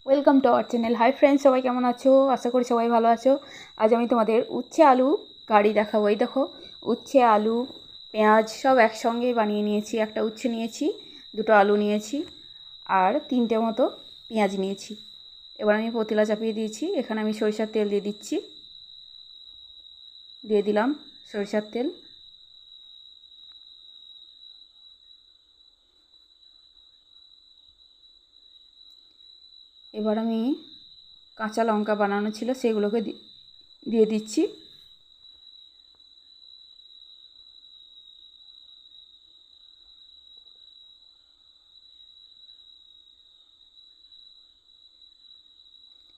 Welcome to our channel. Hi friends, সবাই কেমন আছো? আশা করি সবাই ভালো আছো। আজ আমি তোমাদের উচ্ছে আলু কারি দেখাবো। এই দেখো, উচ্ছে আলু পেঁয়াজ সব একসঙ্গেই বানিয়ে নিয়েছি। একটা উচ্ছে নিয়েছি, দুটো আলু নিয়েছি আর তিনটে মতো পেঁয়াজ নিয়েছি। এবার আমি পতিলা চাপিয়ে দিয়েছি। এখানে আমি সরিষার তেল দিয়ে দিচ্ছি। দিয়ে দিলাম সরিষার তেল। এবার আমি কাঁচা লঙ্কা বানানো ছিল সেগুলোকে দিয়ে দিচ্ছি।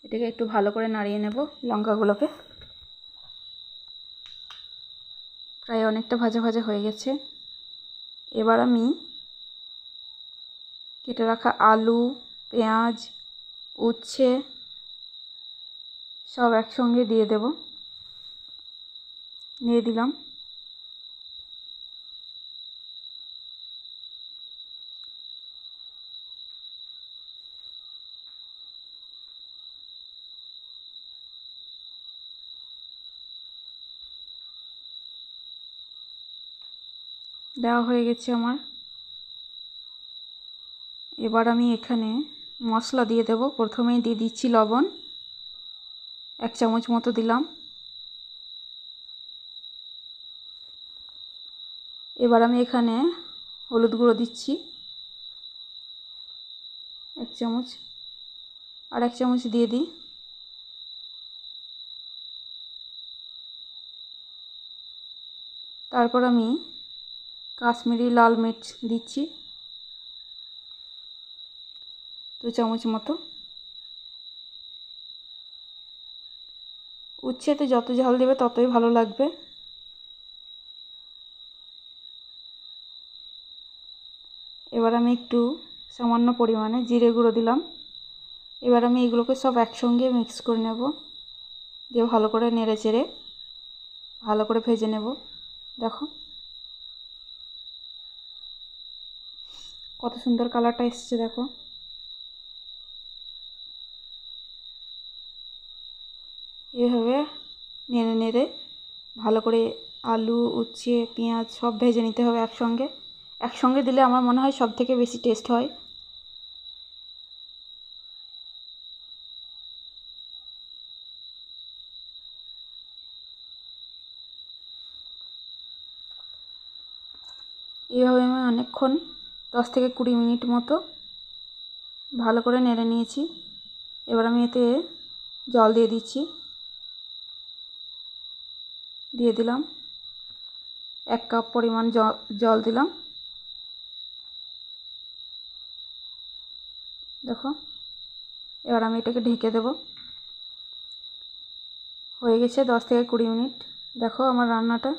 এটাকে একটু ভালো করে নাড়িয়ে নেব লঙ্কাগুলোকে। প্রায় অনেকটা ভাজা ভাজা হয়ে গেছে। এবার আমি কেটে রাখা আলু, পেঁয়াজ, উচ্ছে সব একসঙ্গে দিয়ে দেব। দিয়ে দিলাম। দেওয়া হয়ে গেছে আমার। এবার আমি এখানে মশলা দিয়ে দেব। প্রথমেই দিয়ে দিচ্ছি লবণ, 1 চামচ মতো দিলাম। এবার আমি এখানে হলুদ গুঁড়ো দিচ্ছি 1 চামচ, আর 1 চামচ দিয়ে দিই। তারপর আমি কাশ্মীরি লাল মির্চ দিচ্ছি 2 চামচ মতো। উচ্ছেতে যত ঝাল দেবে ততই ভালো লাগবে। এবার আমি একটু সামান্য পরিমাণে জিরে গুঁড়ো দিলাম। এবার আমি এগুলোকে সব একসঙ্গে মিক্স করে নেব, দিয়ে ভালো করে নেড়ে চেড়ে ভালো করে ভেজে নেব। দেখো কত সুন্দর কালারটা এসছে, দেখো। এভাবে নেড়ে নেড়ে ভালো করে আলু, উচ্ছে, পেঁয়াজ সব ভেজে নিতে হবে একসঙ্গে। একসঙ্গে দিলে আমার মনে হয় সব থেকে বেশি টেস্ট হয়। এইভাবে আমি অনেকক্ষণ 10 থেকে 20 মিনিট মতো ভালো করে নেড়ে নিয়েছি। এবার আমি এতে জল দিয়ে দিচ্ছি। দিয়ে দিলাম 1 কাপ পরিমাণ জল দিলাম। দেখো, এবার আমি এটাকে ঢেকে দেব। হয়ে গেছে 10 থেকে 20 মিনিট। দেখো আমার রান্নাটা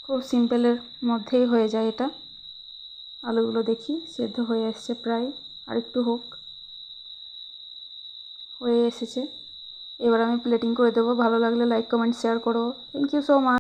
খুব সিম্পলের মধ্যেই হয়ে যায় এটা। আলুগুলো দেখি সেদ্ধ হয়ে এসছে প্রায়, আর একটু হোক। হয়ে এসেছে। এবার আমি প্লেটিং করে দেবো। ভালো লাগলে লাইক, কমেন্ট, শেয়ার করো। Thank you so much.